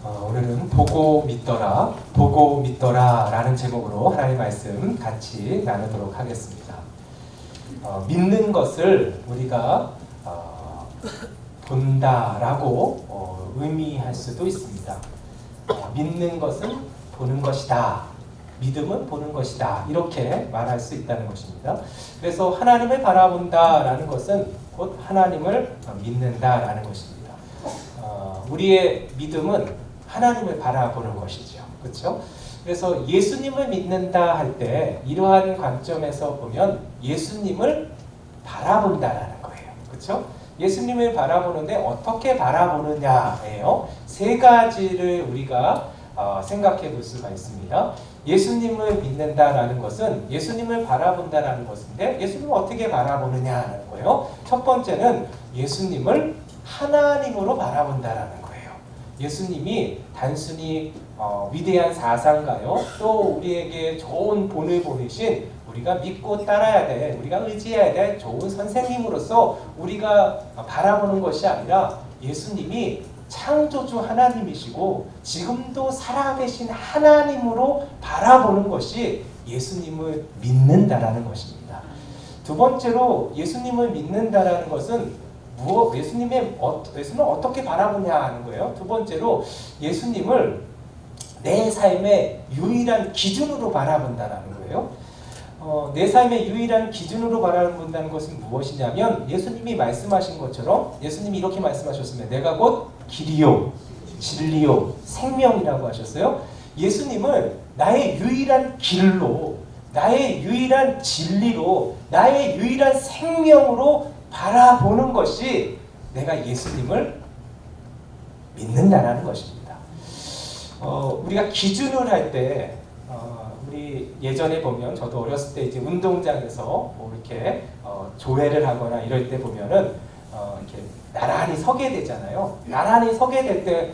오늘은 보고 믿더라, 보고 믿더라 라는 제목으로 하나님의 말씀 같이 나누도록 하겠습니다. 믿는 것을 우리가 본다라고 의미할 수도 있습니다. 믿는 것은 보는 것이다. 믿음은 보는 것이다. 이렇게 말할 수 있다는 것입니다. 그래서 하나님을 바라본다라는 것은 곧 하나님을 믿는다라는 것입니다. 우리의 믿음은 하나님을 바라보는 것이죠. 그렇죠? 그래서 예수님을 믿는다 할 때 이러한 관점에서 보면 예수님을 바라본다라는 거예요. 그렇죠? 예수님을 바라보는데 어떻게 바라보느냐예요. 세 가지를 우리가 생각해 볼 수가 있습니다. 예수님을 믿는다라는 것은 예수님을 바라본다라는 것인데 예수님을 어떻게 바라보느냐라는 거예요. 첫 번째는 예수님을 하나님으로 바라본다라는 거예요. 예수님이 단순히 위대한 사상가요, 또 우리에게 좋은 본을 보내신 우리가 믿고 따라야 될, 우리가 의지해야 될 좋은 선생님으로서 우리가 바라보는 것이 아니라 예수님이 창조주 하나님이시고 지금도 살아계신 하나님으로 바라보는 것이 예수님을 믿는다라는 것입니다. 두 번째로 예수님을 믿는다라는 것은 예수님을 어떻게 바라보냐 하는 거예요. 두 번째로 예수님을 내 삶의 유일한 기준으로 바라본다라는 거예요. 내 삶의 유일한 기준으로 바라본다는 것은 무엇이냐면 예수님이 말씀하신 것처럼 예수님이 이렇게 말씀하셨습니다. 내가 곧 길이요 진리요 생명이라고 하셨어요. 예수님을 나의 유일한 길로, 나의 유일한 진리로, 나의 유일한 생명으로 바라보는 것이 내가 예수님을 믿는다라는 것입니다. 우리가 기준을 할 때 우리 예전에 보면 저도 어렸을 때 이제 운동장에서 뭐 이렇게 조회를 하거나 이럴 때 보면은 이렇게 나란히 서게 되잖아요. 나란히 서게 될 때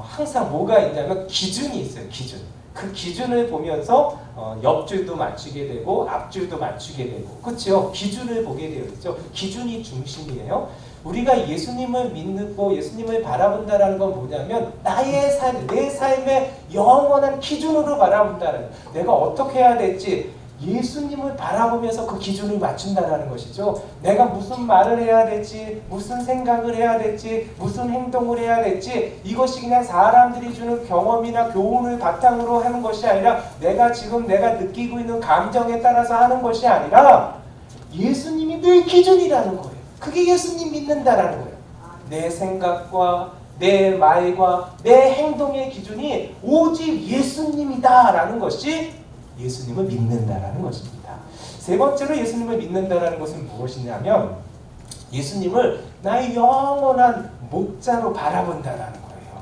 항상 뭐가 있냐면 기준이 있어요. 기준. 그 기준을 보면서 옆줄도 맞추게 되고 앞줄도 맞추게 되고, 그렇죠? 기준을 보게 되어 있죠. 기준이 중심이에요. 우리가 예수님을 믿고 예수님을 바라본다라는 건 뭐냐면 나의 삶, 내 삶의 영원한 기준으로 바라본다는, 내가 어떻게 해야 될지 예수님을 바라보면서 그 기준을 맞춘다라는 것이죠. 내가 무슨 말을 해야 될지, 무슨 생각을 해야 될지, 무슨 행동을 해야 될지, 이것이 그냥 사람들이 주는 경험이나 교훈을 바탕으로 하는 것이 아니라 내가 느끼고 있는 감정에 따라서 하는 것이 아니라 예수님이 내 기준이라는 거예요. 그게 예수님 믿는다라는 거예요. 내 생각과 내 말과 내 행동의 기준이 오직 예수님이다라는 것이 예수님을 믿는다라는 것입니다. 세 번째로 예수님을 믿는다라는 것은 무엇이냐면 예수님을 나의 영원한 목자로 바라본다라는 거예요.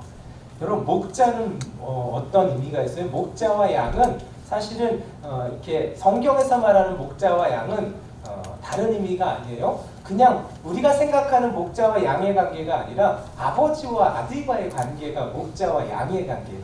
여러분, 목자는 어떤 의미가 있어요? 목자와 양은 사실은 이렇게 성경에서 말하는 목자와 양은 다른 의미가 아니에요. 그냥 우리가 생각하는 목자와 양의 관계가 아니라 아버지와 아들과의 관계가 목자와 양의 관계예요.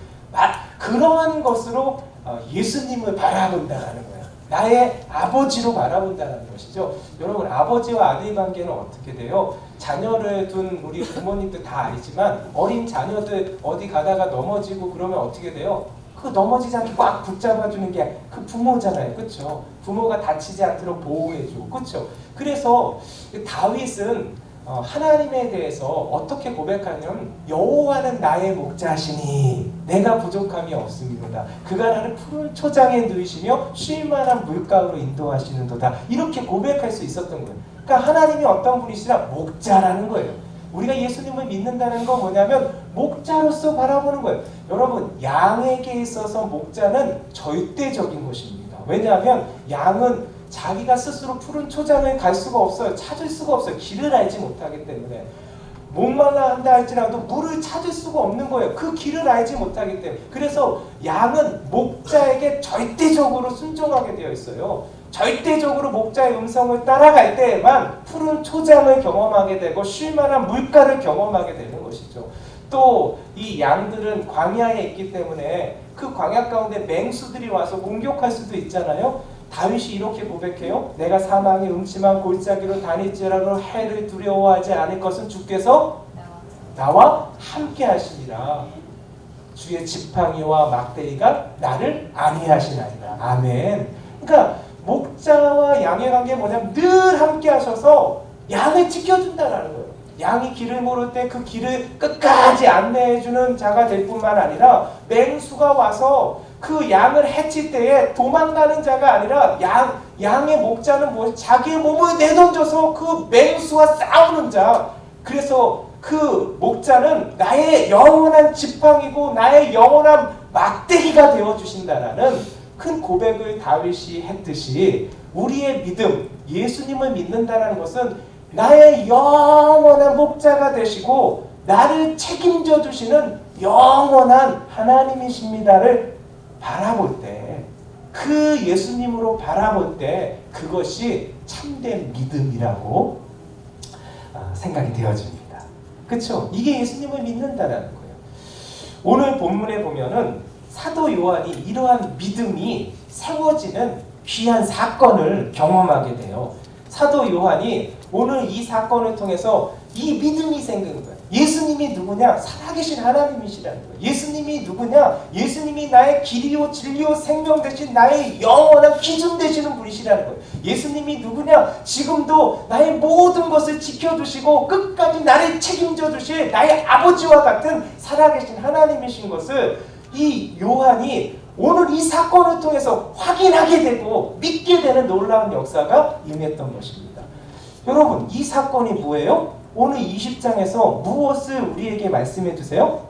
그러한 것으로 예수님을 바라본다라는 거예요. 나의 아버지로 바라본다는 것이죠. 여러분, 아버지와 아들 관계는 어떻게 돼요? 자녀를 둔 우리 부모님들 다 알지만 어린 자녀들 어디 가다가 넘어지고 그러면 어떻게 돼요? 그 넘어지지 않게 꽉 붙잡아주는 게 그 부모잖아요. 그렇죠? 부모가 다치지 않도록 보호해주고, 그렇죠? 그래서 다윗은 하나님에 대해서 어떻게 고백하냐면 여호와는 나의 목자시니 내가 부족함이 없음이로다. 그가 나를 푸른 초장에 누이시며 쉴 만한 물가로 인도하시는도다. 이렇게 고백할 수 있었던 거예요. 그러니까 하나님이 어떤 분이시라? 목자라는 거예요. 우리가 예수님을 믿는다는 건 뭐냐면 목자로서 바라보는 거예요. 여러분, 양에게 있어서 목자는 절대적인 것입니다. 왜냐하면 양은 자기가 스스로 푸른 초장을 갈 수가 없어요. 찾을 수가 없어요. 길을 알지 못하기 때문에. 목말라 한다 할지라도 물을 찾을 수가 없는 거예요. 그 길을 알지 못하기 때문에. 그래서 양은 목자에게 절대적으로 순종하게 되어 있어요. 절대적으로 목자의 음성을 따라갈 때에만 푸른 초장을 경험하게 되고 쉴만한 물가를 경험하게 되는 것이죠. 또 이 양들은 광야에 있기 때문에 그 광야 가운데 맹수들이 와서 공격할 수도 있잖아요. 다윗이 이렇게 고백해요. 내가 사망의 음침한 골짜기로 다닐지라도 해를 두려워하지 않을 것은 주께서 나와 함께 하시니라. 주의 지팡이와 막대기가 나를 안위하시나이다. 아멘. 그러니까 목자와 양의 관계가 뭐냐면 늘 함께 하셔서 양을 지켜준다라는 거예요. 양이 길을 모를 때 그 길을 끝까지 안내해주는 자가 될 뿐만 아니라 맹수가 와서 그 양을 해칠 때에 도망가는 자가 아니라 양의 목자는 뭐 자기의 몸을 내던져서 그 맹수와 싸우는 자. 그래서 그 목자는 나의 영원한 지팡이고 나의 영원한 막대기가 되어주신다라는 큰 고백을 다윗이 했듯이 우리의 믿음, 예수님을 믿는다는 것은 나의 영원한 목자가 되시고 나를 책임져 주시는 영원한 하나님이십니다를 바라볼 때, 그 예수님으로 바라볼 때 그것이 참된 믿음이라고 생각이 되어집니다. 그렇죠? 이게 예수님을 믿는다라는 거예요. 오늘 본문에 보면은 사도 요한이 이러한 믿음이 세워지는 귀한 사건을 경험하게 돼요. 사도 요한이 오늘 이 사건을 통해서 이 믿음이 생기는 거예요. 예수님이 누구냐? 살아계신 하나님이시라는 거예요. 예수님이 누구냐? 예수님이 나의 길이요 진리요 생명 되신 나의 영원한 기준 되시는 분이시라는 거예요. 예수님이 누구냐? 지금도 나의 모든 것을 지켜두시고 끝까지 나를 책임져 주실 나의 아버지와 같은 살아계신 하나님이신 것을 이 요한이 오늘 이 사건을 통해서 확인하게 되고 믿게 되는 놀라운 역사가 임했던 것입니다. 여러분, 이 사건이 뭐예요? 오늘 20장에서 무엇을 우리에게 말씀해 주세요?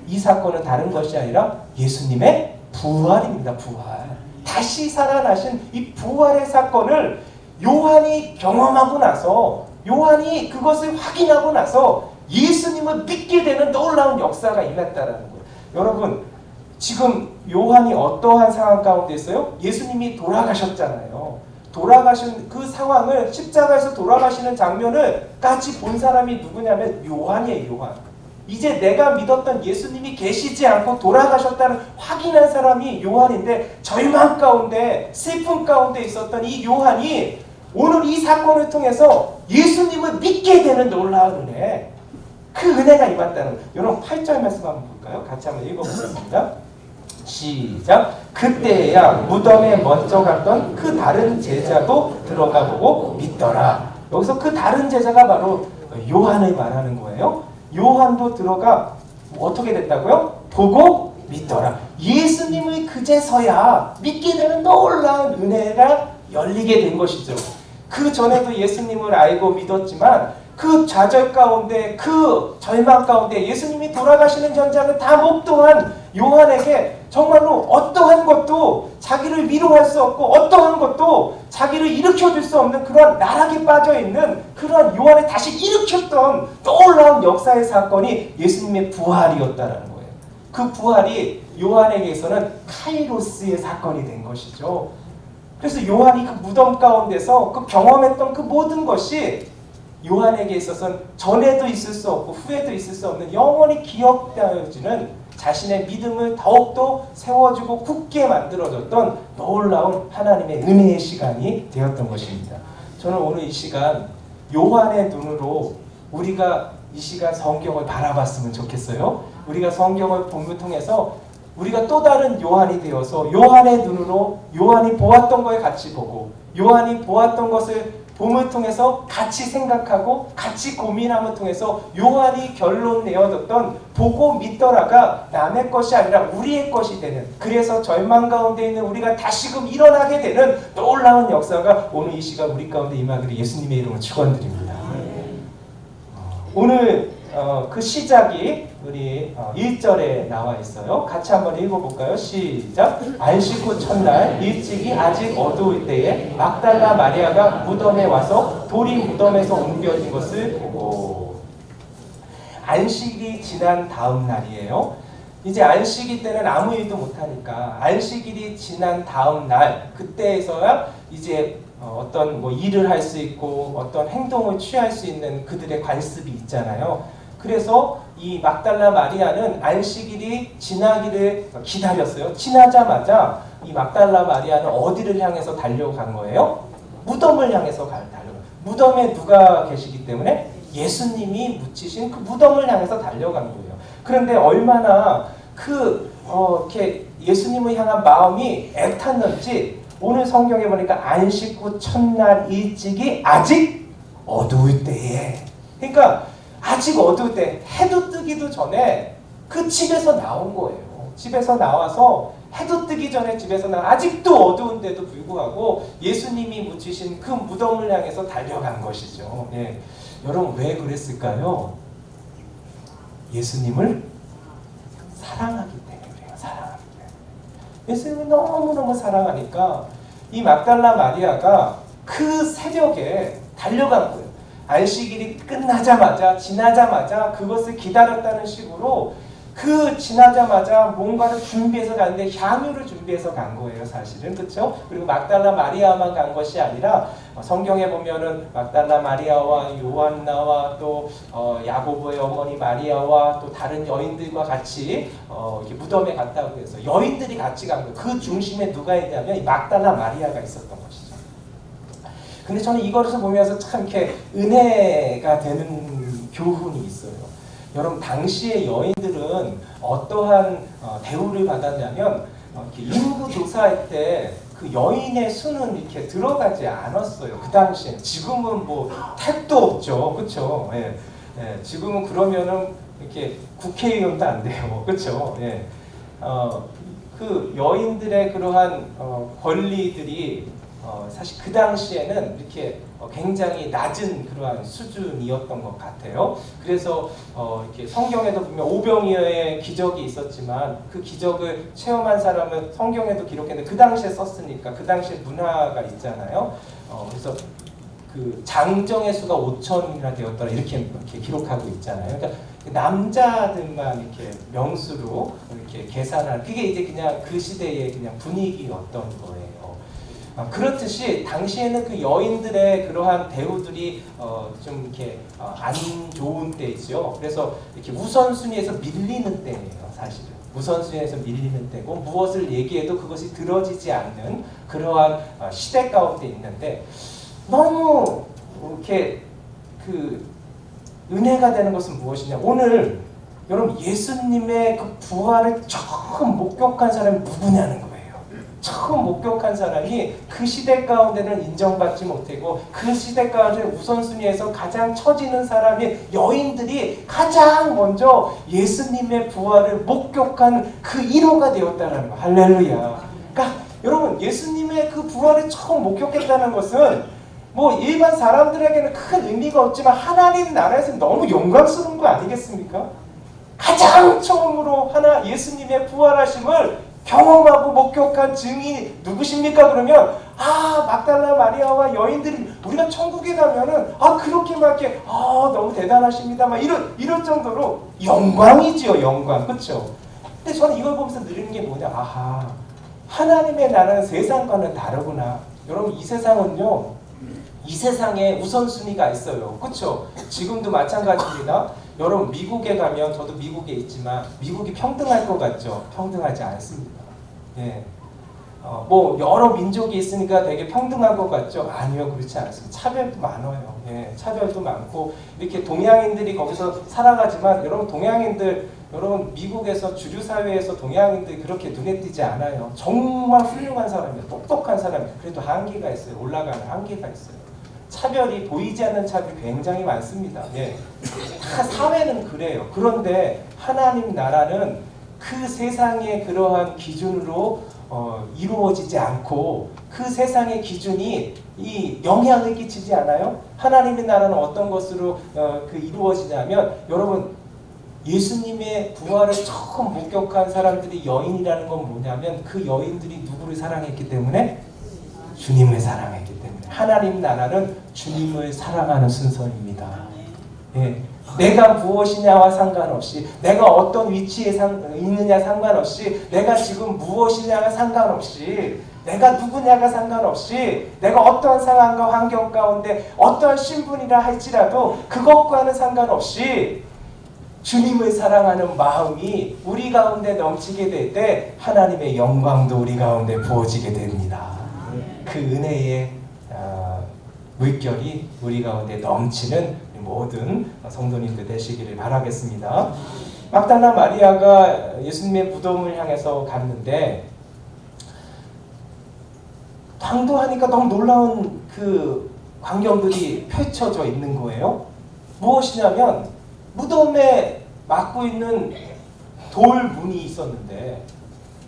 이 사건은 다른 것이 아니라 예수님의 부활입니다. 부활. 다시 살아나신 이 부활의 사건을 요한이 경험하고 나서, 요한이 그것을 확인하고 나서 예수님을 믿게 되는 놀라운 역사가 임했다라는 거예요. 여러분, 지금 요한이 어떠한 상황 가운데 있어요? 예수님이 돌아가셨잖아요. 돌아가신 그 상황을, 십자가에서 돌아가시는 장면을 까지 본 사람이 누구냐면 요한이에요. 요한. 이제 내가 믿었던 예수님이 계시지 않고 돌아가셨다는 확인한 사람이 요한인데, 절망 가운데 슬픔 가운데 있었던 이 요한이 오늘 이 사건을 통해서 예수님을 믿게 되는 놀라운 은혜, 그 은혜가 임한다는 거예요. 여러분 8절 말씀 한번 볼까요? 같이 한번 읽어보겠습니다. 시작. 그때야 무덤에 먼저 갔던 그 다른 제자도 들어가 보고 믿더라. 여기서 그 다른 제자가 바로 요한을 말하는 거예요. 요한도 들어가 어떻게 됐다고요? 보고 믿더라. 예수님을 그제서야 믿게 되는 놀라운 은혜가 열리게 된 것이죠. 그 전에도 예수님을 알고 믿었지만 그 좌절 가운데, 그 절망 가운데 예수님이 돌아가시는 현장을 다 목도한 요한에게 정말로 어떠한 것도 자기를 위로할 수 없고 어떠한 것도 자기를 일으켜줄 수 없는 그런 나락에 빠져있는 그런 요한을 다시 일으켰던 놀라운 역사의 사건이 예수님의 부활이었다는 거예요. 그 부활이 요한에게서는 카이로스의 사건이 된 것이죠. 그래서 요한이 그 무덤 가운데서 그 경험했던 그 모든 것이 요한에게 있어서는 전에도 있을 수 없고 후에도 있을 수 없는 영원히 기억되어지는 자신의 믿음을 더욱더 세워주고 굳게 만들어줬던 놀라운 하나님의 은혜의 시간이 되었던 것입니다. 저는 오늘 이 시간 요한의 눈으로 우리가 이 시간 성경을 바라봤으면 좋겠어요. 우리가 성경을 본문을 통해서 우리가 또 다른 요한이 되어서 요한의 눈으로 요한이 보았던 걸 같이 보고, 요한이 보았던 것을 봄을 통해서 같이 생각하고 같이 고민함을 통해서 요한이 결론 내어줬던 보고 믿더라가 남의 것이 아니라 우리의 것이 되는, 그래서 절망 가운데 있는 우리가 다시금 일어나게 되는 놀라운 역사가 오늘 이 시간 우리 가운데 임하기를 예수님의 이름으로 축원드립니다. 오늘 그 시작이 우리 1절에 나와 있어요. 같이 한번 읽어볼까요? 시작. 안식 후 첫날 일찍이 아직 어두울 때에 막달라 마리아가 무덤에 와서 돌이 무덤에서 옮겨진 것을 보고. 안식이 지난 다음 날이에요. 이제 안식일 때는 아무 일도 못하니까 안식일이 지난 다음 날, 그때에서야 이제 어떤 뭐 일을 할 수 있고 어떤 행동을 취할 수 있는 그들의 관습이 있잖아요. 그래서 이 막달라 마리아는 안식일이 지나기를 기다렸어요. 지나자마자 이 막달라 마리아는 어디를 향해서 달려간 거예요? 무덤을 향해서 달려간. 무덤에 누가 계시기 때문에 예수님이 묻히신 그 무덤을 향해서 달려간 거예요. 그런데 얼마나 이렇게 예수님을 향한 마음이 애탔는지 오늘 성경에 보니까 안식 후 첫날 일찍이 아직 어두울 때에, 그러니까 아직 어두울 때 해도 뜨기도 전에 그 집에서 나온 거예요. 집에서 나와서 해도 뜨기 전에 집에서 아직도 어두운데도 불구하고 예수님이 묻히신 그 무덤을 향해서 달려간 것이죠. 예. 여러분 왜 그랬을까요? 예수님을 사랑하기 때문이에요. 사랑하기 때문에. 예수님을 너무너무 사랑하니까 이 막달라 마리아가 그 새벽에 달려간 거예요. 안식일이 끝나자마자 지나자마자 그것을 기다렸다는 식으로 그 지나자마자 뭔가를 준비해서 가는데 향유를 준비해서 간 거예요, 사실은. 그렇죠? 그리고 막달라 마리아만 간 것이 아니라 성경에 보면은 막달라 마리아와 요한나와 또 야고보의 어머니 마리아와 또 다른 여인들과 같이 이렇게 무덤에 갔다고 해서 여인들이 같이 간 거예요. 그 중심에 누가 있냐면 이 막달라 마리아가 있었던 것이죠. 근데 저는 이것을 보면서 참 이렇게 은혜가 되는 교훈이 있어요. 여러분 당시의 여인들은 어떠한 대우를 받았냐면 인구 조사할 때 그 여인의 수는 이렇게 들어가지 않았어요. 그 당시에. 지금은 뭐 택도 없죠, 그렇죠? 예. 예. 지금은 그러면은 이렇게 국회의원도 안 돼요, 그렇죠? 예. 그 여인들의 그러한 권리들이 사실 그 당시에는 이렇게 굉장히 낮은 그러한 수준이었던 것 같아요. 그래서 이렇게 성경에도 보면 오병이어의 기적이 있었지만 그 기적을 체험한 사람은 성경에도 기록했는데 그 당시에 썼으니까 그 당시에 문화가 있잖아요. 그래서 그 장정의 수가 5천이나 되었더라 이렇게 기록하고 있잖아요. 그러니까 남자들만 이렇게 명수로 이렇게 계산한 그게 이제 그냥 그 시대의 그냥 분위기였던 거예요. 그렇듯이 당시에는 그 여인들의 그러한 대우들이 좀 이렇게 안 좋은 때이죠. 그래서 이렇게 우선순위에서 밀리는 때예요, 사실은. 우선순위에서 밀리는 때고 무엇을 얘기해도 그것이 들어지지 않는 그러한 시대 가운데 있는데 너무 이렇게 그 은혜가 되는 것은 무엇이냐? 오늘 여러분 예수님의 그 부활을 처음 목격한 사람이 누구냐는 거예요. 처음 목격한 사람이 그 시대 가운데는 인정받지 못하고 그 시대 가운데 우선순위에서 가장 처지는 사람이 여인들이 가장 먼저 예수님의 부활을 목격한 그 1호가 되었다는 거. 할렐루야. 그러니까 여러분 예수님의 그 부활을 처음 목격했다는 것은 뭐 일반 사람들에게는 큰 의미가 없지만 하나님 나라에서 너무 영광스러운 거 아니겠습니까? 가장 처음으로 예수님의 부활하심을 경험하고 목격한 증인이 누구십니까? 그러면 막달라 마리아와 여인들이 우리가 천국에 가면은 그렇게 막 이렇게 너무 대단하십니다 막 이럴 정도로 영광이지요, 영광. 그렇죠? 근데 저는 이걸 보면서 느끼는 게 뭐냐? 하나님의 나라는 세상과는 다르구나. 여러분 이 세상은요, 이 세상에 우선순위가 있어요. 그렇죠? 지금도 마찬가지입니다. 여러분 미국에 가면 저도 미국에 있지만 미국이 평등할 것 같죠? 평등하지 않습니다. 예. 뭐 여러 민족이 있으니까 되게 평등한 것 같죠? 아니요, 그렇지 않습니다. 차별도 많아요. 예, 차별도 많고 이렇게 동양인들이 거기서 살아가지만 여러분 동양인들 여러분 미국에서 주류 사회에서 동양인들이 그렇게 눈에 띄지 않아요. 정말 훌륭한 사람이에요. 똑똑한 사람이에요. 그래도 한계가 있어요. 올라가는 한계가 있어요. 차별이 보이지 않는 차별이 굉장히 많습니다. 예. 다 사회는 그래요. 그런데 하나님 나라는 그 세상의 그러한 기준으로 이루어지지 않고 그 세상의 기준이 이 영향을 끼치지 않아요? 하나님의 나라는 어떤 것으로 이루어지냐면 여러분 예수님의 부활을 처음 목격한 사람들이 여인이라는 건 뭐냐면 그 여인들이 누구를 사랑했기 때문에 주님을 사랑했기 때문에 하나님 나라는 주님을 사랑하는 순서입니다. 예. 내가 무엇이냐와 상관없이 내가 어떤 위치에 있느냐 상관없이 내가 지금 무엇이냐가 상관없이 내가 누구냐가 상관없이 내가 어떠한 상황과 환경 가운데 어떠한 신분이라 할지라도 그것과는 상관없이 주님을 사랑하는 마음이 우리 가운데 넘치게 될 때 하나님의 영광도 우리 가운데 부어지게 됩니다. 그 은혜의 물결이 우리 가운데 넘치는 모든 성도님들 되시기를 바라겠습니다. 막달라 마리아가 예수님의 무덤을 향해서 갔는데 당도하니까 너무 놀라운 그 광경들이 펼쳐져 있는 거예요. 무엇이냐면 무덤에 막고 있는 돌 문이 있었는데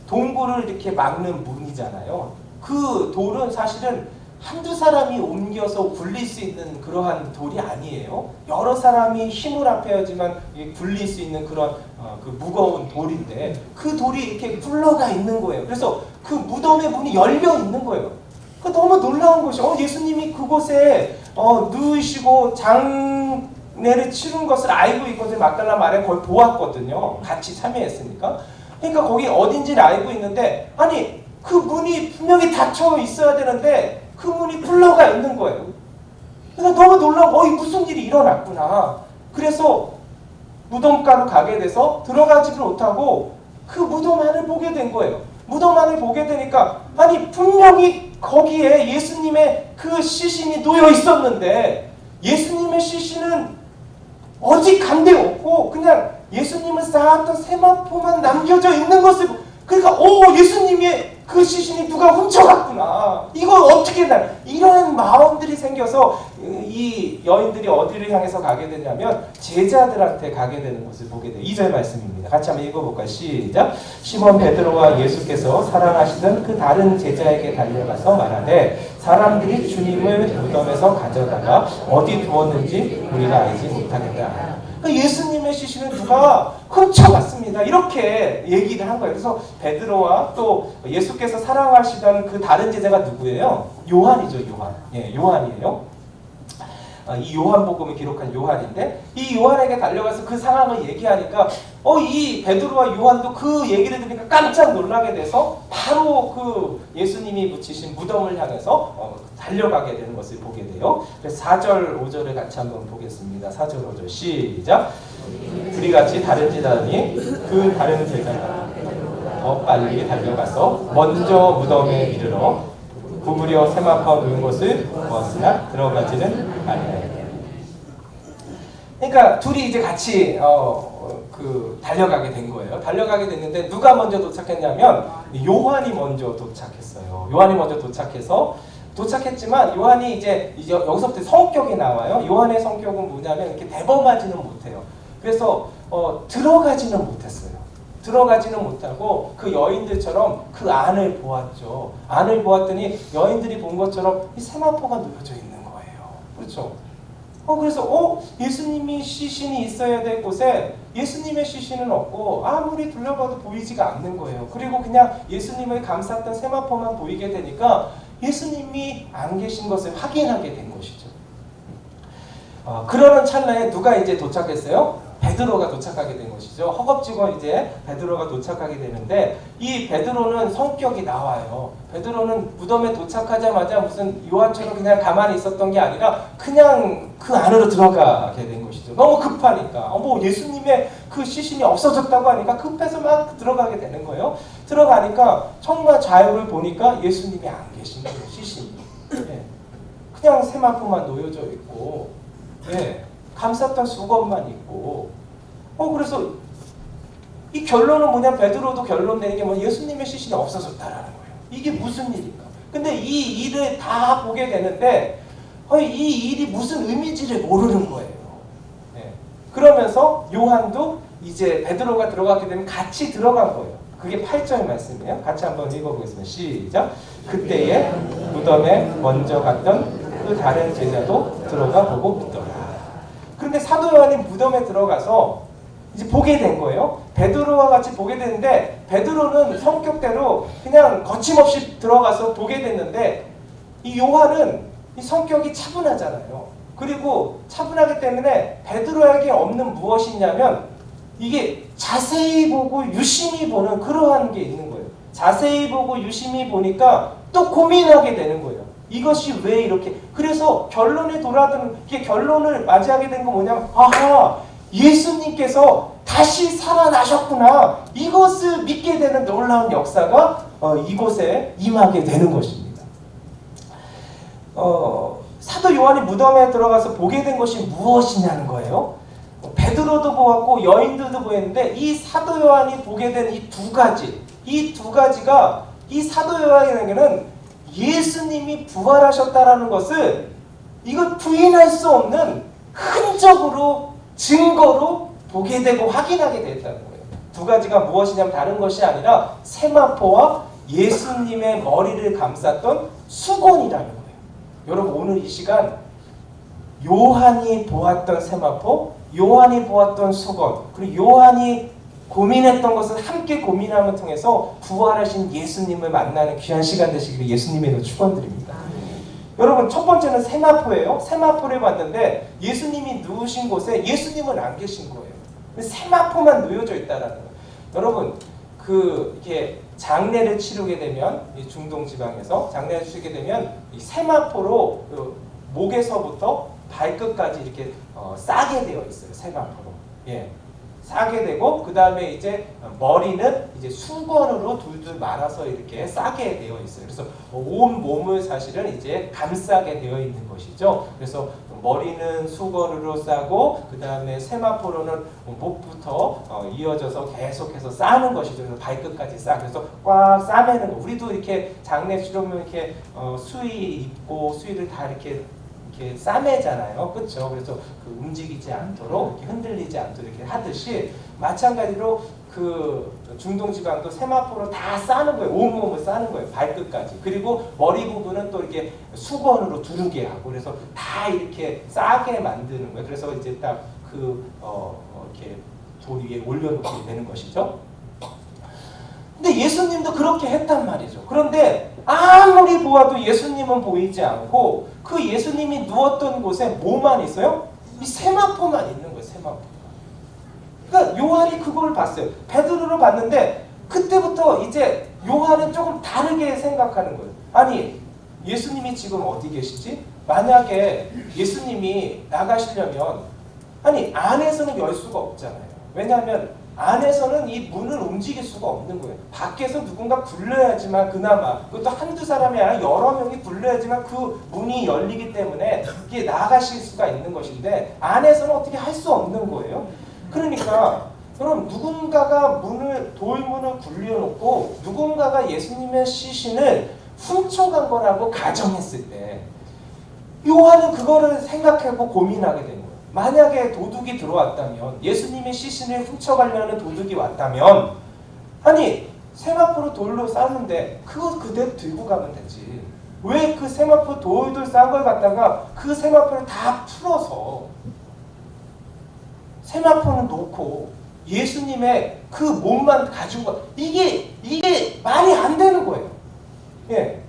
동굴을 이렇게 막는 문이잖아요. 그 돌은 사실은 한두 사람이 옮겨서 굴릴 수 있는 그러한 돌이 아니에요. 여러 사람이 힘을 합해야지만 굴릴 수 있는 그런 그 무거운 돌인데 그 돌이 이렇게 굴러가 있는 거예요. 그래서 그 무덤의 문이 열려 있는 거예요. 그 너무 놀라운 것이 예수님이 그곳에 누우시고 장례를 치른 것을 알고 있거든요. 막달라 마리아 거의 보았거든요. 같이 참여했으니까. 그러니까 거기 어딘지를 알고 있는데 아니 그 문이 분명히 닫혀 있어야 되는데 그 문이 굴러가 있는 거예요. 그래서 너무 놀라고 무슨 일이 일어났구나. 그래서 무덤가로 가게 돼서 들어가지를 못하고 그 무덤 안을 보게 된 거예요. 무덤 안을 보게 되니까 아니 분명히 거기에 예수님의 그 시신이 놓여 있었는데 예수님의 시신은 어디 간 데 없고 그냥 예수님을 쌓았던 세마포만 남겨져 있는 것을 그러니까 예수님의 그 시신이 누가 훔쳐갔구나. 이걸 어떻게 이런 마음들이 생겨서 이 여인들이 어디를 향해서 가게 되냐면 제자들한테 가게 되는 것을 보게 돼요. 2절 말씀입니다. 같이 한번 읽어볼까요? 시작. 시몬 베드로와 예수께서 사랑하시던 그 다른 제자에게 달려가서 말하되 사람들이 주님을 무덤에서 가져다가 어디 두었는지 우리가 알지 못하겠다. 예수님의 시신은 누가 훔쳐갔습니다. 이렇게 얘기를 한 거예요. 그래서 베드로와 또 예수께서 사랑하시던 그 다른 제자가 누구예요? 요한이죠. 요한. 요한이에요. 이 요한복음을 기록한 요한인데 이 요한에게 달려가서 그 상황을 얘기하니까 이 베드로와 요한도 그 얘기를 들으니까 깜짝 놀라게 돼서 바로 그 예수님이 묻히신 무덤을 향해서 달려가게 되는 것을 보게 돼요. 그래서 4절 5절을 같이 한번 보겠습니다. 4절 5절 시작. 둘이 같이 다른 제자니 그 다른 제자가 더 빨리 달려가서 먼저 무덤에 이르러 구부려 세마포 놓은 것을 보았으나 들어가지는 아니하였다. 그러니까 둘이 이제 같이 달려가게 된 거예요. 달려가게 됐는데 누가 먼저 도착했냐면 요한이 먼저 도착했어요. 요한이 먼저 도착했지만 요한이 이제 여기서부터 성격이 나와요. 요한의 성격은 뭐냐면 이렇게 대범하지는 못해요. 그래서 들어가지는 못했어요. 들어가지는 못하고 그 여인들처럼 그 안을 보았죠. 안을 보았더니 여인들이 본 것처럼 이 세마포가 놓여져 있는 거예요. 그렇죠? 그래서 예수님이 시신이 있어야 될 곳에 예수님의 시신은 없고 아무리 둘러봐도 보이지가 않는 거예요. 그리고 그냥 예수님을 감쌌던 세마포만 보이게 되니까 예수님이 안 계신 것을 확인하게 된 것이죠. 그러는 찰나에 누가 이제 도착했어요? 베드로가 도착하게 된 것이죠. 허겁지겁 이제 베드로가 도착하게 되는데 이 베드로는 성격이 나와요. 베드로는 무덤에 도착하자마자 무슨 요한처럼 그냥 가만히 있었던 게 아니라 그냥 그 안으로 들어가게 된 것이죠. 너무 급하니까. 예수님의 그 시신이 없어졌다고 하니까 급해서 막 들어가게 되는 거예요. 들어가니까 정말 자유를 보니까 예수님이 안 계신 거예요. 시신이. 그냥 세마포만 놓여져 있고 감쌌던 수건만 있고 그래서 이 결론은 뭐냐? 베드로도 결론 내는 게 예수님의 시신이 없어졌다라는 거예요. 이게 무슨 일인가? 근데 이 일을 다 보게 되는데 이 일이 무슨 의미인지를 모르는 거예요. 그러면서 요한도 이제 베드로가 들어가게 되면 같이 들어간 거예요. 그게 8절 말씀이에요. 같이 한번 읽어보겠습니다. 시작. 그때에 무덤에 먼저 갔던 그 다른 제자도 들어가 보고 믿더라. 그런데 사도 요한이 무덤에 들어가서 이제 보게 된 거예요. 베드로와 같이 보게 됐는데 베드로는 성격대로 그냥 거침없이 들어가서 보게 됐는데 이 요한은 이 성격이 차분하잖아요. 그리고 차분하기 때문에 베드로에게 없는 무엇이 있냐면 이게 자세히 보고 유심히 보는 그러한 게 있는 거예요. 자세히 보고 유심히 보니까 또 고민하게 되는 거예요. 이것이 왜 이렇게 그래서 결론에 돌아드는 게 결론을 맞이하게 된 건 뭐냐면 예수님께서 다시 살아나셨구나. 이것을 믿게 되는 놀라운 역사가 이곳에 임하게 되는 것입니다. 사도 요한이 무덤에 들어가서 보게 된 것이 무엇이냐는 거예요. 베드로도 보았고 여인들도 보였는데 이 사도 요한이 보게 된 이 두 가지가 이 사도 요한에게는 예수님이 부활하셨다라는 것을 이걸 부인할 수 없는 흔적으로 증거로 보게 되고 확인하게 됐다는 거예요. 두 가지가 무엇이냐면 다른 것이 아니라 세마포와 예수님의 머리를 감쌌던 수건이라는 거예요. 여러분 오늘 이 시간 요한이 보았던 세마포, 요한이 보았던 수건, 그리고 요한이 고민했던 것을 함께 고민함을 통해서 부활하신 예수님을 만나는 귀한 시간 되시기를 예수님의 축원드립니다. 여러분 첫 번째는 세마포예요. 세마포를 봤는데 예수님이 누우신 곳에 예수님은 안 계신 거예요. 세마포만 놓여져 있다라는 거예요. 여러분 이렇게 장례를 치르게 되면 이 중동 지방에서 장례를 치르게 되면 이 세마포로 목에서부터 발끝까지 이렇게 싸게 되어 있어요. 세마포로. 예. 싸게 되고 그 다음에 이제 머리는 이제 수건으로 둘둘 말아서 이렇게 싸게 되어 있어요. 그래서 온 몸을 사실은 이제 감싸게 되어 있는 것이죠. 그래서 머리는 수건으로 싸고 그 다음에 세마포로는 목부터 이어져서 계속해서 싸는 것이죠. 그래서 발끝까지 싸. 그래서 꽉 싸매는 거. 우리도 이렇게 장례 치르면 이렇게 수의 입고 수의를 다 이렇게 싸매잖아요. 그렇죠? 그래서 움직이지 않도록 이렇게 흔들리지 않도록 이렇게 하듯이 마찬가지로 중동 지방도 세마포로 다 싸는 거예요. 온몸을 싸는 거예요. 발끝까지. 그리고 머리 부분은 또 이렇게 수건으로 두르게 하고 그래서 다 이렇게 싸게 만드는 거예요. 그래서 이제 딱 이렇게 돌 위에 올려놓게 되는 것이죠. 근데 예수님도 그렇게 했단 말이죠. 그런데 아무리 보아도 예수님은 보이지 않고 그 예수님이 누웠던 곳에 뭐만 있어요? 이 세마포만 있는 거예요. 세마포. 그러니까 요한이 그걸 봤어요. 베드로를 봤는데 그때부터 이제 요한은 조금 다르게 생각하는 거예요. 아니 예수님이 지금 어디 계시지? 만약에 예수님이 나가시려면 아니 안에서는 열 수가 없잖아요. 왜냐하면 안에서는 이 문을 움직일 수가 없는 거예요. 밖에서 누군가 불러야지만 그나마 그것도 한두 사람이 아니라 여러 명이 불러야지만 그 문이 열리기 때문에 이게 나가실 수가 있는 것인데 안에서는 어떻게 할 수 없는 거예요. 그러니까 그럼 누군가가 돌문을 굴려놓고 누군가가 예수님의 시신을 훔쳐간 거라고 가정했을 때 요한은 그거를 생각하고 고민하게 된 거예요. 만약에 도둑이 들어왔다면 예수님의 시신을 훔쳐가려는 도둑이 왔다면 아니 세마포로 돌로 쌌는데 그거 그대로 들고 가면 되지. 왜 그 세마포 돌돌 싼 걸 갖다가 그 세마포를 다 풀어서 세마포는 놓고 예수님의 그 몸만 가지고 가. 이게 말이 안 되는 거예요. 예.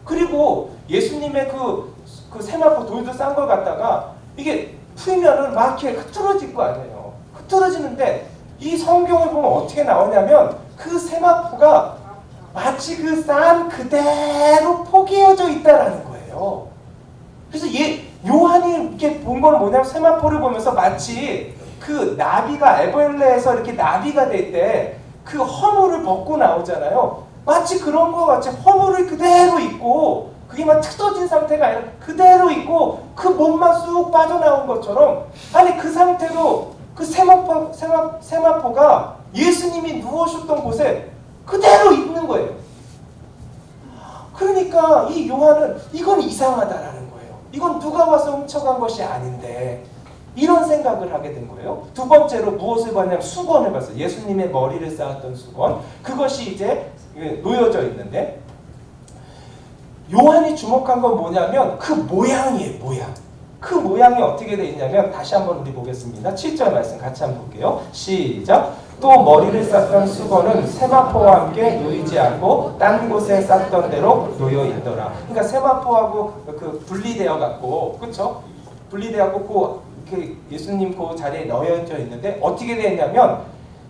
그리고 예수님의 그 세마포 돌돌 싼 걸 갖다가 이게 풀면은 막 이렇게 흐트러질 거 아니에요. 흐트러지는데 이 성경을 보면 어떻게 나오냐면 그 세마포가 마치 그 산 그대로 포개어져 있다라는 거예요. 그래서 요한이 이렇게 본 건 뭐냐면 세마포를 보면서 마치 그 나비가 에베레에서 이렇게 나비가 될 때 그 허물을 벗고 나오잖아요. 마치 그런 거 같이 허물을 그대로 입고 그게 막 틀어진 상태가 아니라 그대로 있고 그 몸만 쑥 빠져나온 것처럼 아니 그 상태로 그 세마포가 예수님이 누우셨던 곳에 그대로 있는 거예요. 그러니까 이 요한은 이건 이상하다라는 거예요. 이건 누가 와서 훔쳐간 것이 아닌데 이런 생각을 하게 된 거예요. 두 번째로 무엇을 봤냐면 수건을 봤어요. 예수님의 머리를 쌓았던 수건. 그것이 이제 놓여져 있는데 요한이 주목한 건 뭐냐면 그 모양이에요. 모양. 그 모양이 어떻게 되어 있냐면 다시 한번 우리 보겠습니다. 7절 말씀 같이 한번 볼게요. 시작. 또 머리를 쌌던 수건은 세마포와 함께 놓이지 않고 딴 곳에 쌌던 대로 놓여 있더라. 그러니까 세마포하고 분리되어 갖고 그렇죠? 분리되어 갖고 예수님 그 자리에 넣어져 있는데 어떻게 되었냐면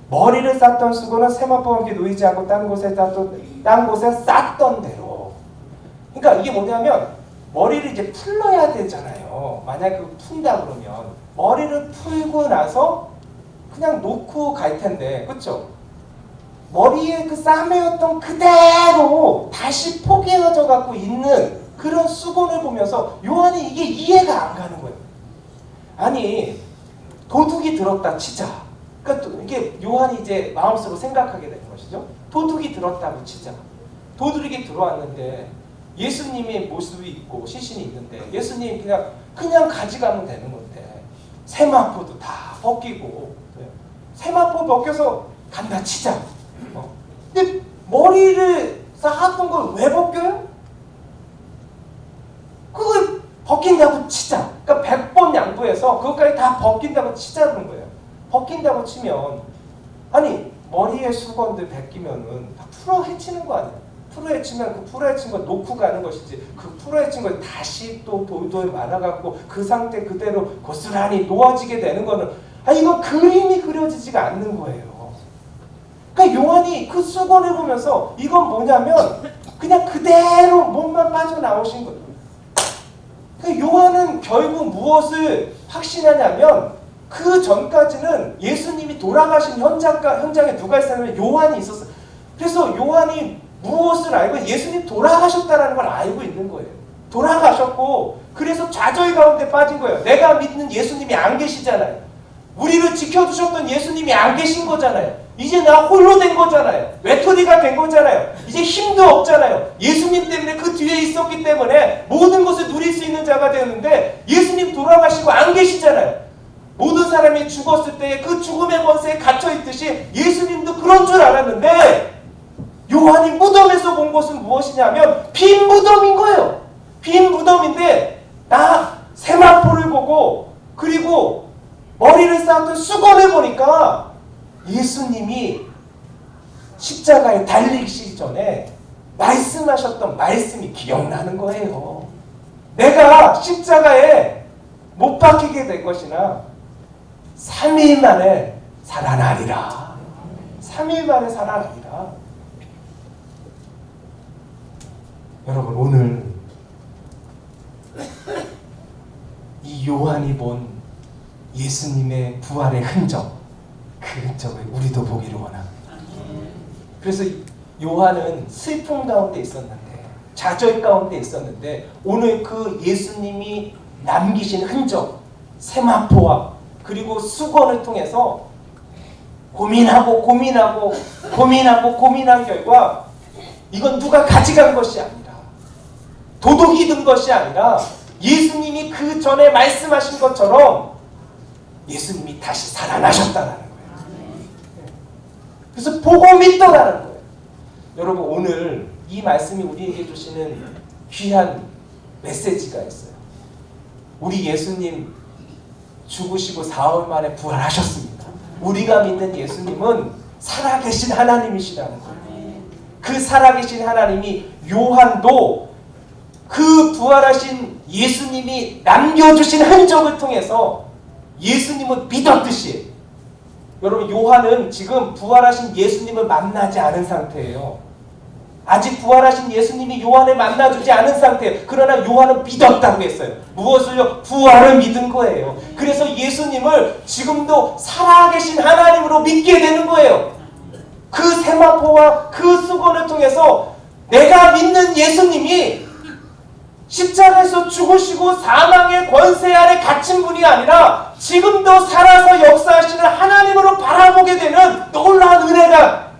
머리를 쌌던 수건은 세마포와 함께 놓이지 않고 딴 곳에 쌌던 대로. 그러니까 이게 뭐냐면 머리를 이제 풀러야 되잖아요. 만약 푼다 그러면 머리를 풀고 나서 그냥 놓고 갈 텐데, 그렇죠? 머리에 그 싸매였던 그대로 다시 포개어져 갖고 있는 그런 수건을 보면서 요한이 이게 이해가 안 가는 거예요. 아니 도둑이 들었다 치자. 그러니까 이게 요한이 이제 마음속으로 생각하게 되는 것이죠. 도둑이 들었다고 치자. 도둑이 들어왔는데 예수님의 모습이 있고 시신이 있는데 예수님 그냥 가져가면 되는 건데 세마포도 다 벗기고 세마포 벗겨서 간다 치자. 근데 머리를 쌓았던 걸 왜 벗겨요? 그걸 벗긴다고 치자. 그러니까 100번 양보해서 그것까지 다 벗긴다고 치자는 거예요. 벗긴다고 치면 아니 머리에 수건들 벗기면은 다 풀어헤치는 거 아니에요? 풀어헤치면 그 풀어헤친 거 놓고 가는 것이지 그 풀어헤친 걸 다시 또 돌돌 말아갖고 그 상태 그대로 고스란히 놓아지게 되는 거는 이건 그림이 그려지지가 않는 거예요. 그러니까 요한이 그 수건을 보면서 이건 뭐냐면 그냥 그대로 몸만 빠져나오신 거예요. 그러니까 요한은 결국 무엇을 확신하냐면 그 전까지는 예수님이 돌아가신 현장에 누가 있었냐면 요한이 있었어요. 그래서 요한이 무엇을 알고 예수님 돌아가셨다는 걸 알고 있는 거예요. 돌아가셨고 그래서 좌절 가운데 빠진 거예요. 내가 믿는 예수님이 안 계시잖아요. 우리를 지켜주셨던 예수님이 안 계신 거잖아요. 이제 나 홀로 된 거잖아요. 외톨이가 된 거잖아요. 이제 힘도 없잖아요. 예수님 때문에 그 뒤에 있었기 때문에 모든 것을 누릴 수 있는 자가 되었는데 예수님 돌아가시고 안 계시잖아요. 모든 사람이 죽었을 때 그 죽음의 권세에 갇혀있듯이 예수님도 그런 줄 알았는데 요한이 무덤에서 본 것은 무엇이냐면 빈 무덤인 거예요. 빈 무덤인데 나 세마포를 보고 그리고 머리를 쌓았던 수건을 보니까 예수님이 십자가에 달리기 전에 말씀하셨던 말씀이 기억나는 거예요. 내가 십자가에 못 박히게 될 것이나 3일 만에 살아나리라. 3일 만에 살아나리라. 여러분 오늘 이 요한이 본 예수님의 부활의 흔적 그 흔적을 우리도 보기를 원합니다. 그래서 요한은 슬픔 가운데 있었는데 좌절 가운데 있었는데 오늘 그 예수님이 남기신 흔적 세마포와 그리고 수건을 통해서 고민한 결과 이건 누가 가져간 것이 아니라 도둑이 든 것이 아니라 예수님이 그 전에 말씀하신 것처럼 예수님이 다시 살아나셨다는 거예요. 그래서 보고 믿더라는 거예요. 여러분 오늘 이 말씀이 우리에게 주시는 귀한 메시지가 있어요. 우리 예수님 죽으시고 사흘 만에 부활하셨습니다. 우리가 믿는 예수님은 살아계신 하나님이시라는 거예요. 그 살아계신 하나님이 요한도 그 부활하신 예수님이 남겨주신 흔적을 통해서 예수님을 믿었듯이 여러분 요한은 지금 부활하신 예수님을 만나지 않은 상태예요. 아직 부활하신 예수님이 요한을 만나주지 않은 상태예요. 그러나 요한은 믿었다고 했어요. 무엇을요? 부활을 믿은 거예요. 그래서 예수님을 지금도 살아계신 하나님으로 믿게 되는 거예요. 그 세마포와 그 수건을 통해서 내가 믿는 예수님이 십자가에서 죽으시고 사망의 권세 아래 갇힌 분이 아니라 지금도 살아서 역사하시는 하나님으로 바라보게 되는 놀라운 은혜가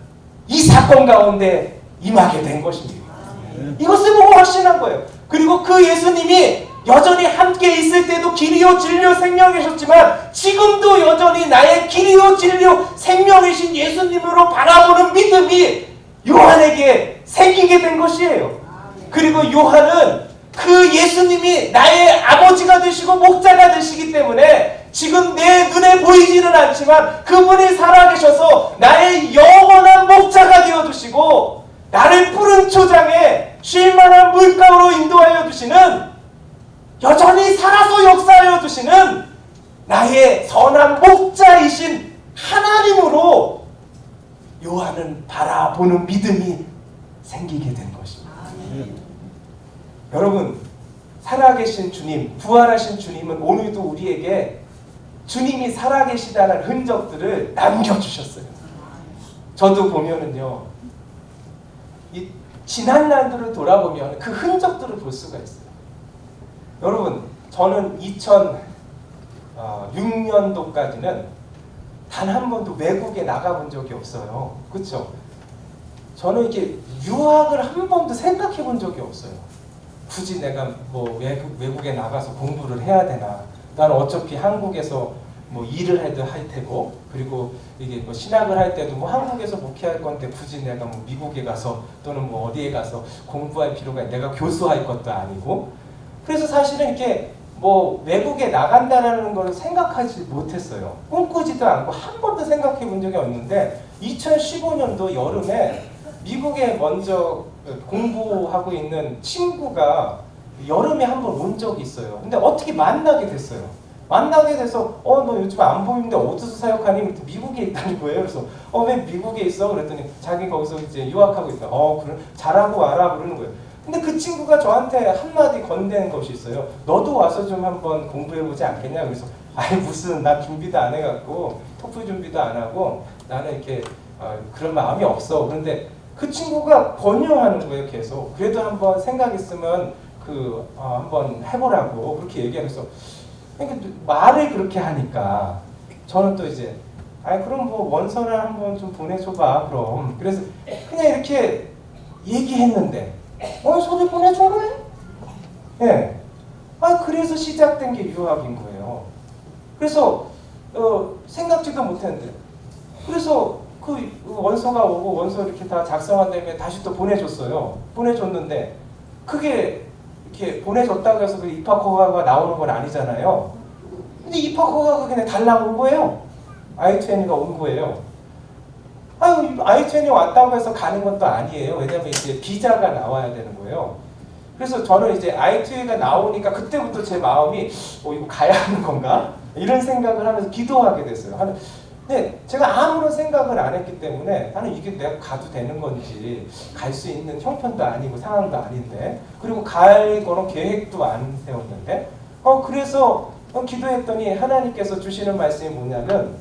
이 사건 가운데 임하게 된 것입니다. 이것을 보고 확신한 거예요. 그리고 그 예수님이 여전히 함께 있을 때도 길이요 진리요 생명이셨지만 지금도 여전히 나의 길이요 진리요 생명이신 예수님으로 바라보는 믿음이 요한에게 생기게 된 것이에요. 그리고 요한은 그 예수님이 나의 아버지가 되시고 목자가 되시기 때문에 지금 내 눈에 보이지는 않지만 그분이 살아계셔서 나의 영원한 목자가 되어주시고 나를 푸른 초장에 쉴만한 물가로 인도하여 주시는 여전히 살아서 역사하여 주시는 나의 선한 목자이신 하나님으로 요한은 바라보는 믿음이 생기게 된 것입니다. 여러분 살아계신 주님, 부활하신 주님은 오늘도 우리에게 주님이 살아계시다는 흔적들을 남겨주셨어요. 저도 보면은요 지난 날들을 돌아보면 그 흔적들을 볼 수가 있어요. 여러분, 저는 2006년도까지는 단 한 번도 외국에 나가본 적이 없어요. 그렇죠? 저는 이렇게 유학을 한 번도 생각해 본 적이 없어요. 굳이 내가 뭐 외국에 나가서 공부를 해야 되나? 나는 어차피 한국에서 뭐 일을 해도 할 테고, 그리고 이게 뭐 신학을 할 때도 뭐 한국에서 목회할 건데 굳이 내가 뭐 미국에 가서 또는 뭐 어디에 가서 공부할 필요가 내가 교수할 것도 아니고, 그래서 사실은 이렇게 뭐 외국에 나간다라는 걸 생각하지 못했어요. 꿈꾸지도 않고 한 번도 생각해 본 적이 없는데 2015년도 여름에 미국에 먼저 공부하고 있는 친구가 여름에 한 번 온 적이 있어요. 근데 어떻게 만나게 됐어요. 만나게 돼서 너 요즘 안 보이는데 어디서 사역하니? 미국에 있다는 거예요. 그래서 왜 미국에 있어? 그랬더니 자기 거기서 이제 유학하고 있다. 그래 잘하고 와라 그러는 거예요. 근데 그 친구가 저한테 한마디 건네는 것이 있어요. 너도 와서 좀 한번 공부해보지 않겠냐? 그래서 아니 무슨 나 준비도 안 해갖고 토플 준비도 안 하고 나는 이렇게 그런 마음이 없어. 그런데 그 친구가 권유하는 거예요. 계속. 그래도 한번 생각 있으면 한번 해보라고 그렇게 얘기하면서 그러니까 말을 그렇게 하니까 저는 또 이제 그럼 뭐 원서를 한번 좀 보내줘봐 그럼. 그래서 그냥 이렇게 얘기했는데 원서를 보내준 거예요? 예. 그래서 시작된 게 유학인 거예요. 그래서 생각지도 못했는데 그래서 그 원서가 오고 원서 이렇게 다 작성한 다음에 다시 또 보내줬어요. 보내줬는데 그게 이렇게 보내줬다고 해서 그 입학 허가가 나오는 건 아니잖아요. 근데 입학 허가가 그냥 달라고 온 거예요. I-20가 온 거예요. I-20 왔다고 해서 가는 것도 아니에요. 왜냐면 이제 비자가 나와야 되는 거예요. 그래서 저는 이제 I-20가 나오니까 그때부터 제 마음이 이거 가야 하는 건가? 이런 생각을 하면서 기도하게 됐어요. 근데 제가 아무런 생각을 안 했기 때문에 나는 이게 내가 가도 되는 건지 갈 수 있는 형편도 아니고 상황도 아닌데 그리고 갈 거는 계획도 안 세웠는데 그래서 기도했더니 하나님께서 주시는 말씀이 뭐냐면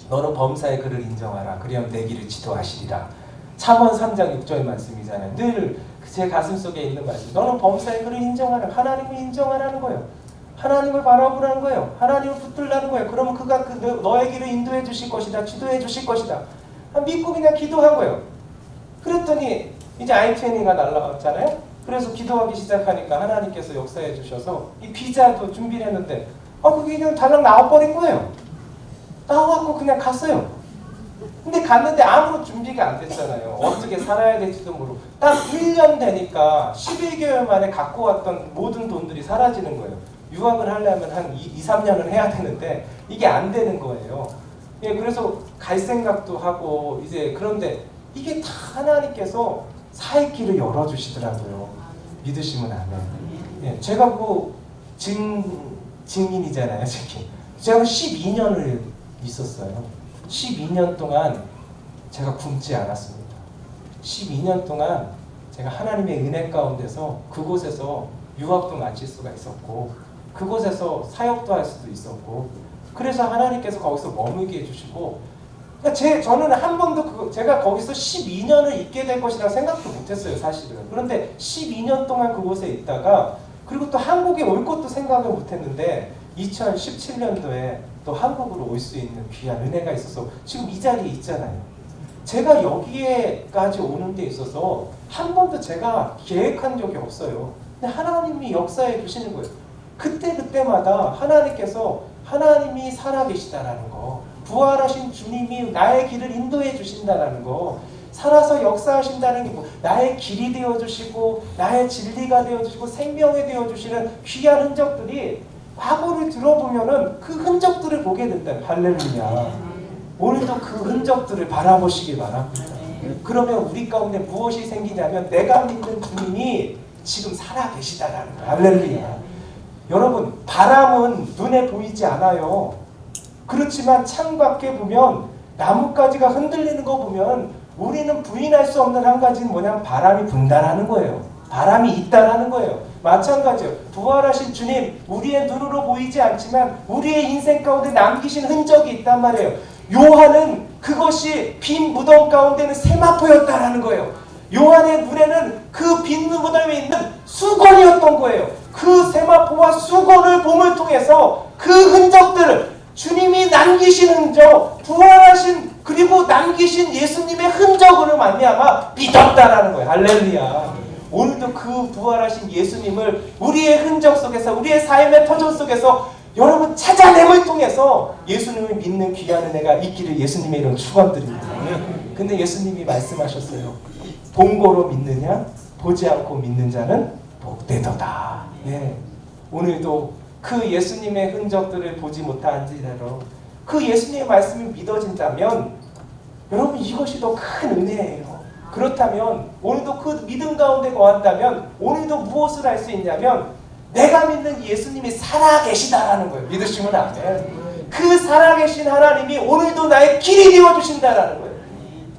너는 범사의 그를 인정하라. 그리하면 내 길을 지도하시리라. 잠언 3장 6절 말씀이잖아요. 늘 제 가슴 속에 있는 말씀. 너는 범사의 그를 인정하라. 하나님을 인정하라는 거예요. 하나님을 바라보라는 거예요. 하나님을 붙들라는 거예요. 그러면 그가 너의 길을 인도해 주실 것이다. 지도해 주실 것이다. 믿고 그냥 기도한 거예요. 그랬더니 이제 I-20가 날라왔잖아요. 그래서 기도하기 시작하니까 하나님께서 역사해 주셔서 이 비자도 준비를 했는데 그게 그냥 달랑 나와버린 거예요. 나와갖고 그냥 갔어요. 근데 갔는데 아무런 준비가 안 됐잖아요. 어떻게 살아야 될지도 모르고 딱 1년 되니까 11개월 만에 갖고 왔던 모든 돈들이 사라지는 거예요. 유학을 하려면 한 2-3년을 해야 되는데 이게 안 되는 거예요. 예, 그래서 갈 생각도 하고 이제 그런데 이게 다 하나님께서 사의 길을 열어주시더라고요. 믿으시면 아멘. 예, 제가 증인이잖아요. 제가 12년을 있었어요. 12년 동안 제가 굶지 않았습니다. 12년 동안 제가 하나님의 은혜 가운데서 그곳에서 유학도 마칠 수가 있었고 그곳에서 사역도 할 수도 있었고 그래서 하나님께서 거기서 머물게 해주시고 그러니까 저는 한 번도 제가 거기서 12년을 있게 될 것이라고 생각도 못했어요. 사실은. 그런데 12년 동안 그곳에 있다가 그리고 또 한국에 올 것도 생각을 못했는데 2017년도에 또 한국으로 올 수 있는 귀한 은혜가 있어서 지금 이 자리에 있잖아요. 제가 여기에까지 오는 데 있어서 한 번도 제가 계획한 적이 없어요. 근데 하나님이 역사해 주시는 거예요. 그때마다 하나님께서 하나님이 살아계시다라는 거, 부활하신 주님이 나의 길을 인도해 주신다라는 거, 살아서 역사하신다는 게 나의 길이 되어주시고 나의 진리가 되어주시고 생명이 되어주시는 귀한 흔적들이 과거를 들어보면은 그 흔적들을 보게 된다. 할렐루야. 오늘도 그 흔적들을 바라보시기 바랍니다. 그러면 우리 가운데 무엇이 생기냐면 내가 믿는 주님이 지금 살아계시다라는 거예요. 할렐루야. 여러분, 바람은 눈에 보이지 않아요. 그렇지만 창밖에 보면 나뭇가지가 흔들리는 거 보면 우리는 부인할 수 없는 한 가지는 뭐냐면 바람이 분다라는 거예요. 바람이 있다라는 거예요. 마찬가지예요. 부활하신 주님, 우리의 눈으로 보이지 않지만 우리의 인생 가운데 남기신 흔적이 있단 말이에요. 요한은 그것이 빈 무덤 가운데는 세마포였다라는 거예요. 요한의 눈에는 그 빈 무덤에 있는 수건이었던 거예요. 그 세마포와 수건을 봄을 통해서 그 흔적들을 주님이 남기신 흔적, 부활하신 그리고 남기신 예수님의 흔적으로 말미암아 믿었다라는 거예요. 할렐루야. 오늘도 그 부활하신 예수님을 우리의 흔적 속에서, 우리의 삶의 터전 속에서 여러분 찾아냄을 통해서 예수님을 믿는 귀한 은혜가 있기를 예수님의 이름 축원드립니다. 근데 예수님이 말씀하셨어요. 본고로 믿느냐 보지 않고 믿는 자는 복되도다. 네. 오늘도 그 예수님의 흔적들을 보지 못한지라도 그 예수님의 말씀이 믿어진다면 여러분 이것이 더 큰 은혜예요. 그렇다면 오늘도 그 믿음 가운데 거한다면 오늘도 무엇을 할 수 있냐면 내가 믿는 예수님이 살아계시다라는 거예요. 믿으시면 아멘. 그 살아계신 하나님이 오늘도 나의 길이 되어주신다라는 거예요.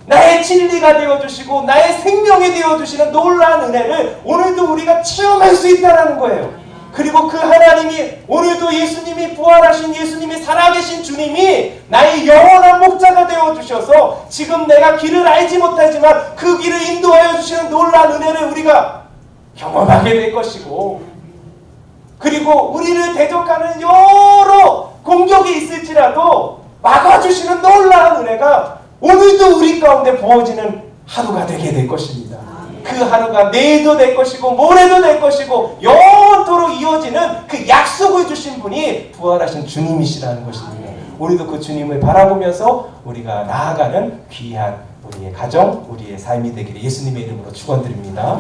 나의 진리가 되어주시고 나의 생명이 되어주시는 놀라운 은혜를 오늘도 우리가 체험할 수 있다는 거예요. 그리고 그 하나님이 오늘도 예수님이 부활하신 예수님이 살아계신 주님이 나의 영원한 목자가 되어주셔서 지금 내가 길을 알지 못하지만 그 길을 인도하여 주시는 놀라운 은혜를 우리가 경험하게 될 것이고, 그리고 우리를 대적하는 여러 공격이 있을지라도 막아주시는 놀라운 은혜가 오늘도 우리 가운데 부어지는 하루가 되게 될 것입니다. 그 하루가 내일도 될 것이고 모레도 될 것이고 영원토록 이어지는 그 약속을 주신 분이 부활하신 주님이시라는 것입니다. 우리도 그 주님을 바라보면서 우리가 나아가는 귀한 우리의 가정, 우리의 삶이 되기를 예수님의 이름으로 축원드립니다.